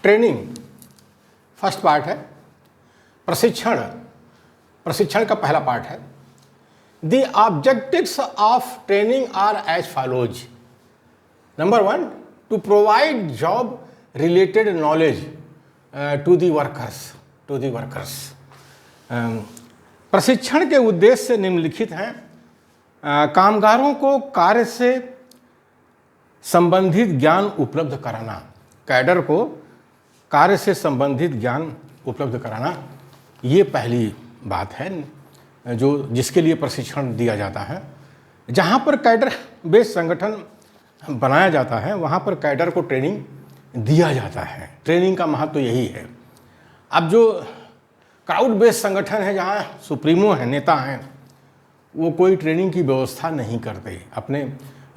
Training first part है। प्रशिक्षण, प्रशिक्षण का पहला पार्ट है। The objectives of training are as follows. Number 1, to provide job related knowledge to the workers. प्रशिक्षण के उद्देश्य निम्नलिखित हैं। कामगारों को कार्य से संबंधित ज्ञान उपलब्ध कराना, कैडर को कार्य से संबंधित ज्ञान उपलब्ध कराना, ये पहली बात है जो जिसके लिए प्रशिक्षण दिया जाता है। जहाँ पर कैडर बेस्ड संगठन बनाया जाता है वहाँ पर कैडर को ट्रेनिंग दिया जाता है। ट्रेनिंग का महत्व तो यही है। अब जो क्राउड बेस्ड संगठन है जहाँ सुप्रीमो हैं, नेता हैं, वो कोई ट्रेनिंग की व्यवस्था नहीं करते, अपने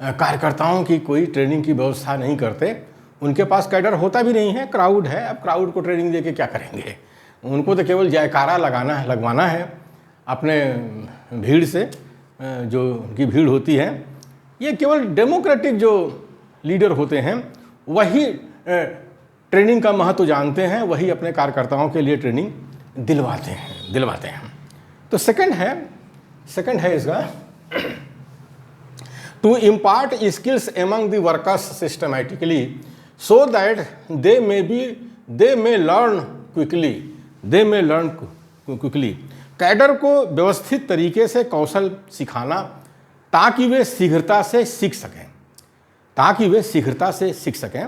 कार्यकर्ताओं की कोई ट्रेनिंग की व्यवस्था नहीं करते। उनके पास कैडर होता भी नहीं है, क्राउड है। अब क्राउड को ट्रेनिंग दे के क्या करेंगे? उनको तो केवल जयकारा लगवाना है अपने भीड़ से, जो उनकी भीड़ होती है। ये केवल डेमोक्रेटिक जो लीडर होते हैं वही ट्रेनिंग का महत्व जानते हैं, वही अपने कार्यकर्ताओं के लिए ट्रेनिंग दिलवाते हैं। तो सेकंड है इसका, to impart skills among the workers systematically so that they may learn quickly. Cadre को व्यवस्थित तरीके से कौशल सिखाना ताकि वे शीघ्रता से सीख सकें।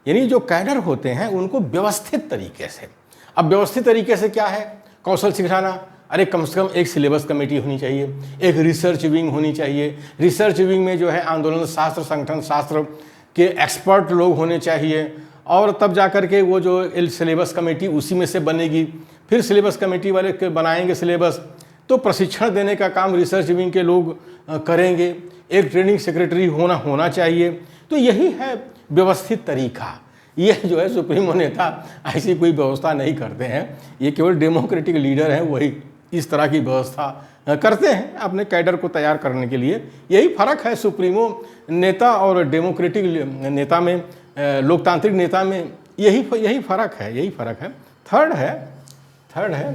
यानी जो कैडर होते हैं उनको व्यवस्थित तरीके से, अब व्यवस्थित तरीके से क्या है कौशल सिखाना? अरे कम से कम एक सिलेबस कमेटी होनी चाहिए, एक रिसर्च विंग होनी चाहिए। रिसर्च विंग में जो है आंदोलन शास्त्र, संगठन शास्त्र के एक्सपर्ट लोग होने चाहिए, और तब जा कर के वो जो सिलेबस कमेटी उसी में से बनेगी। फिर सिलेबस कमेटी वाले बनाएंगे सिलेबस, तो प्रशिक्षण देने का काम रिसर्च विंग के लोग करेंगे। एक ट्रेनिंग सेक्रेटरी होना चाहिए। तो यही है व्यवस्थित तरीका। ये जो है सुप्रीमो नेता ऐसी कोई व्यवस्था नहीं करते हैं, ये केवल डेमोक्रेटिक लीडर हैं, वही इस तरह की व्यवस्था करते हैं अपने कैडर को तैयार करने के लिए। यही फ़र्क है सुप्रीमो नेता और डेमोक्रेटिक नेता में, लोकतांत्रिक नेता में, यही फ़र्क है। थर्ड है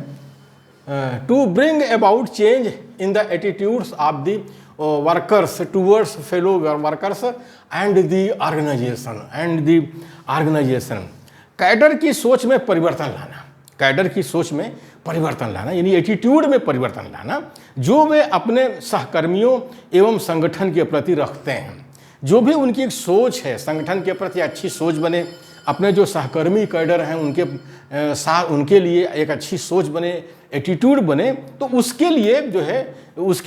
to bring about change in the attitudes of the workers towards fellow workers and the organisation. Cadre की सोच में परिवर्तन लाना, यानी एटीट्यूड में परिवर्तन लाना, जो वे अपने सहकर्मियों एवं संगठन के प्रति रखते हैं। जो भी उनकी एक सोच है, संगठन के प्रति अच्छी सोच बने, अपने जो सहकर्मी कैडर हैं उनके लिए एक अच्छी सोच बने, एटीट्यूड बने, तो उसके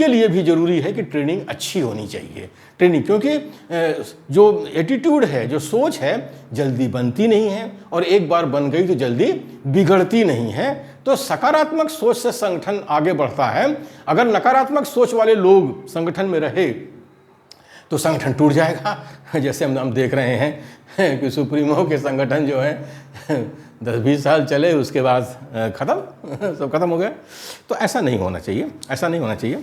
लिए भी ज़रूरी है कि ट्रेनिंग अच्छी होनी चाहिए। क्योंकि जो एटीट्यूड है, जो सोच है, जल्दी बनती नहीं है, और एक बार बन गई तो जल्दी बिगड़ती नहीं है। तो सकारात्मक सोच से संगठन आगे बढ़ता है। अगर नकारात्मक सोच वाले लोग संगठन में रहे तो संगठन टूट जाएगा। जैसे हम देख रहे हैं कि सुप्रीमो के संगठन जो है 10-20 साल चले, उसके बाद सब खत्म हो गया। तो ऐसा नहीं होना चाहिए।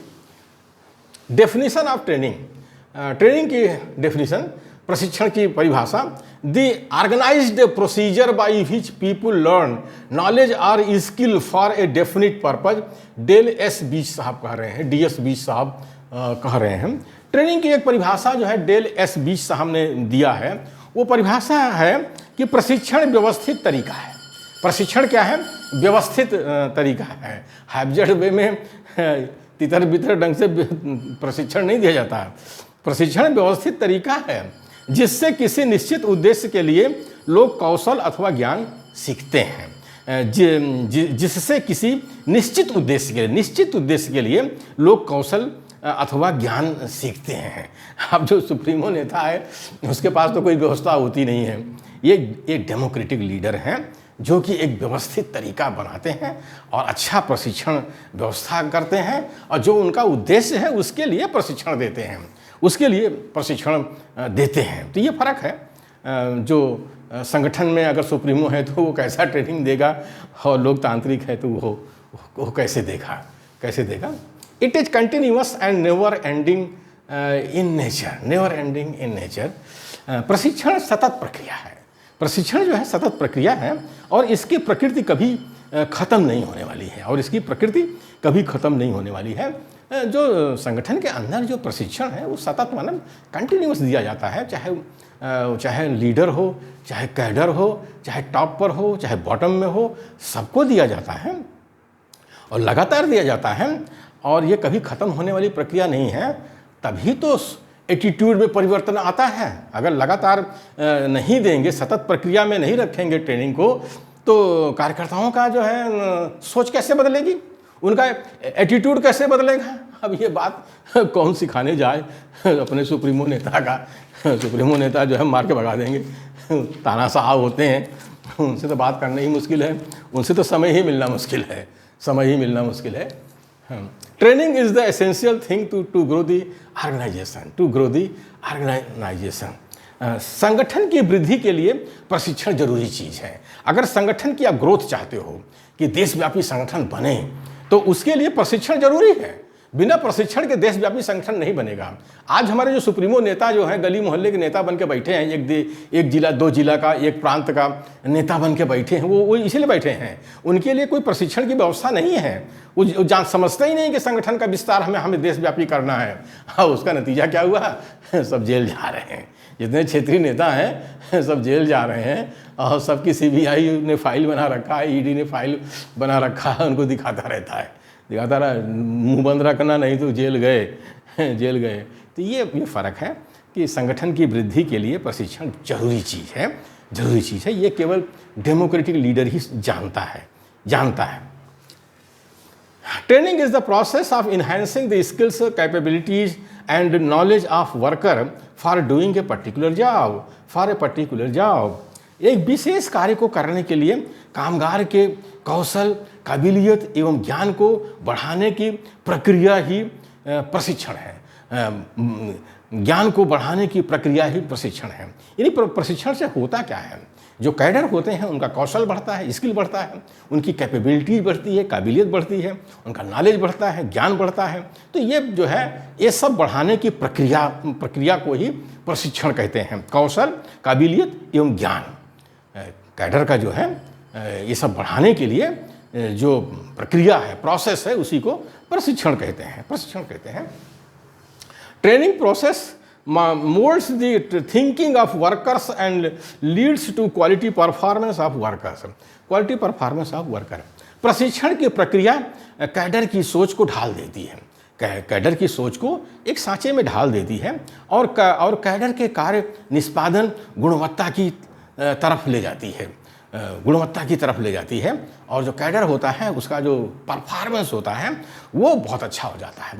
डेफिनेशन ऑफ ट्रेनिंग की डेफिनेशन, प्रशिक्षण की परिभाषा, the organised procedure by which people learn knowledge or skill for a definite purpose. DS बीच साहब कह रहे हैं। ट्रेनिंग की एक परिभाषा जो है DS बीच साहब ने दिया है, वो परिभाषा है कि प्रशिक्षण व्यवस्थित तरीका है। प्रशिक्षण क्या है? व्यवस्थित तरीका है। हैबजड वे में तितर बितर ढंग से प्रशिक्षण नहीं दिया जाता है। प्रशिक्षण व्यवस्थित तरीका है जिससे किसी निश्चित उद्देश्य के लिए लोग कौशल अथवा ज्ञान सीखते हैं। जिससे किसी निश्चित उद्देश्य के लिए लोग कौशल अथवा ज्ञान सीखते हैं। अब जो सुप्रीमो नेता है उसके पास तो कोई व्यवस्था होती नहीं है। ये एक डेमोक्रेटिक लीडर हैं जो कि एक व्यवस्थित तरीका बनाते हैं और अच्छा प्रशिक्षण व्यवस्था करते हैं, और जो उनका उद्देश्य है उसके लिए प्रशिक्षण देते हैं। तो ये फ़र्क है। जो संगठन में अगर सुप्रीमो है तो वो कैसा ट्रेनिंग देगा, और लोकतांत्रिक है तो वो कैसे देगा। It is continuous and never ending in nature. प्रशिक्षण सतत प्रक्रिया है। प्रशिक्षण जो है सतत प्रक्रिया है और इसकी प्रकृति कभी ख़त्म नहीं होने वाली है और इसकी प्रकृति कभी ख़त्म नहीं होने वाली है। जो संगठन के अंदर जो प्रशिक्षण है वो सतत मतलब कंटिन्यूस दिया जाता है, चाहे लीडर हो, चाहे कैडर हो, चाहे टॉप पर हो, चाहे बॉटम में हो, सबको दिया जाता है और लगातार दिया जाता है और ये कभी ख़त्म होने वाली प्रक्रिया नहीं है। तभी तो एटीट्यूड में परिवर्तन आता है। अगर लगातार नहीं देंगे, सतत प्रक्रिया में नहीं रखेंगे ट्रेनिंग को, तो कार्यकर्ताओं का जो है सोच कैसे बदलेगी, उनका एटीट्यूड कैसे बदलेगा। अब ये बात कौन सिखाने जाए अपने सुप्रीमो नेता का। सुप्रीमो नेता जो है मार के भगा देंगे, ताना साहब होते हैं, उनसे तो बात करना ही मुश्किल है, उनसे तो समय ही मिलना मुश्किल है, समय ही मिलना मुश्किल है। Training is the essential thing to grow the organisation, to grow the organisation. संगठन की वृद्धि के लिए प्रशिक्षण जरूरी चीज़ है। अगर संगठन की आप ग्रोथ चाहते हो कि देशव्यापी संगठन बने, तो उसके लिए प्रशिक्षण जरूरी है। बिना प्रशिक्षण के देशव्यापी संगठन नहीं बनेगा। आज हमारे जो सुप्रीमो नेता जो हैं, गली मोहल्ले के नेता बन के बैठे हैं, एक जिला, 2 जिला का, एक प्रांत का नेता बन के बैठे हैं, वो इसीलिए बैठे हैं। उनके लिए कोई प्रशिक्षण की व्यवस्था नहीं है। वो समझते ही नहीं कि संगठन का विस्तार हमें देशव्यापी करना है। हाँ, उसका नतीजा क्या हुआ, सब जेल जा रहे हैं। जितने क्षेत्रीय नेता हैं सब जेल जा रहे हैं और सबकी CBI ने फाइल बना रखा है, ED ने फाइल बना रखा है, उनको दिखाता रहता है, दिखाता रहा, मुंह बंद रखना, नहीं तो जेल गए। तो ये फ़र्क है कि संगठन की वृद्धि के लिए प्रशिक्षण जरूरी चीज़ है। ये केवल डेमोक्रेटिक लीडर ही जानता है। Training is the process of enhancing the skills, capabilities and knowledge of worker for doing a particular job. एक विशेष कार्य को करने के लिए कामगार के कौशल, काबिलियत एवं ज्ञान को बढ़ाने की प्रक्रिया ही प्रशिक्षण है। ज्ञान को बढ़ाने की प्रक्रिया ही प्रशिक्षण है। यानी प्रशिक्षण से होता क्या है, जो कैडर होते हैं उनका कौशल बढ़ता है, स्किल बढ़ता है, उनकी कैपेबिलिटी बढ़ती है, काबिलियत बढ़ती है, उनका नॉलेज बढ़ता है, ज्ञान बढ़ता है। तो ये जो है ये सब बढ़ाने की प्रक्रिया को ही प्रशिक्षण कहते हैं। कौशल, काबिलियत एवं ज्ञान, कैडर का जो है ये सब बढ़ाने के लिए जो प्रक्रिया है, प्रोसेस है, उसी को प्रशिक्षण कहते हैं। Training process molds the thinking of workers and leads to quality performance of workers. प्रशिक्षण की प्रक्रिया कैडर की सोच को ढाल देती है, कैडर की सोच को एक सांचे में ढाल देती है और कैडर के कार्य निष्पादन गुणवत्ता की तरफ ले जाती है और जो कैडर होता है उसका जो परफॉर्मेंस होता है वो बहुत अच्छा हो जाता है,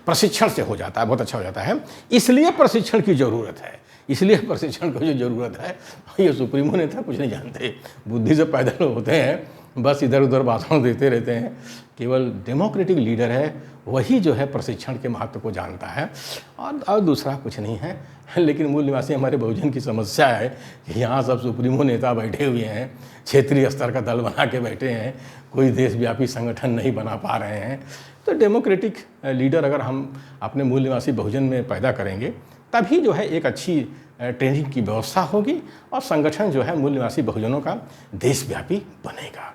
प्रशिक्षण से हो जाता है, बहुत अच्छा हो जाता है। इसलिए प्रशिक्षण की ज़रूरत है, प्रशिक्षण को जो ज़रूरत है। ये सुप्रीमो नेता कुछ नहीं जानते, बुद्धि से पैदल होते हैं, बस इधर उधर भाषण देते रहते हैं। केवल डेमोक्रेटिक लीडर है वही जो है प्रशिक्षण के महत्व को जानता है और दूसरा कुछ नहीं है। लेकिन मूल निवासी हमारे बहुजन की समस्या है कि यहाँ सब सुप्रीमो नेता बैठे हुए हैं, क्षेत्रीय स्तर का दल बना के बैठे हैं, कोई देशव्यापी संगठन नहीं बना पा रहे हैं। तो डेमोक्रेटिक लीडर अगर हम अपने मूल निवासी बहुजन में पैदा करेंगे तभी जो है एक अच्छी ट्रेनिंग की व्यवस्था होगी और संगठन जो है मूल निवासी बहुजनों का देशव्यापी बनेगा।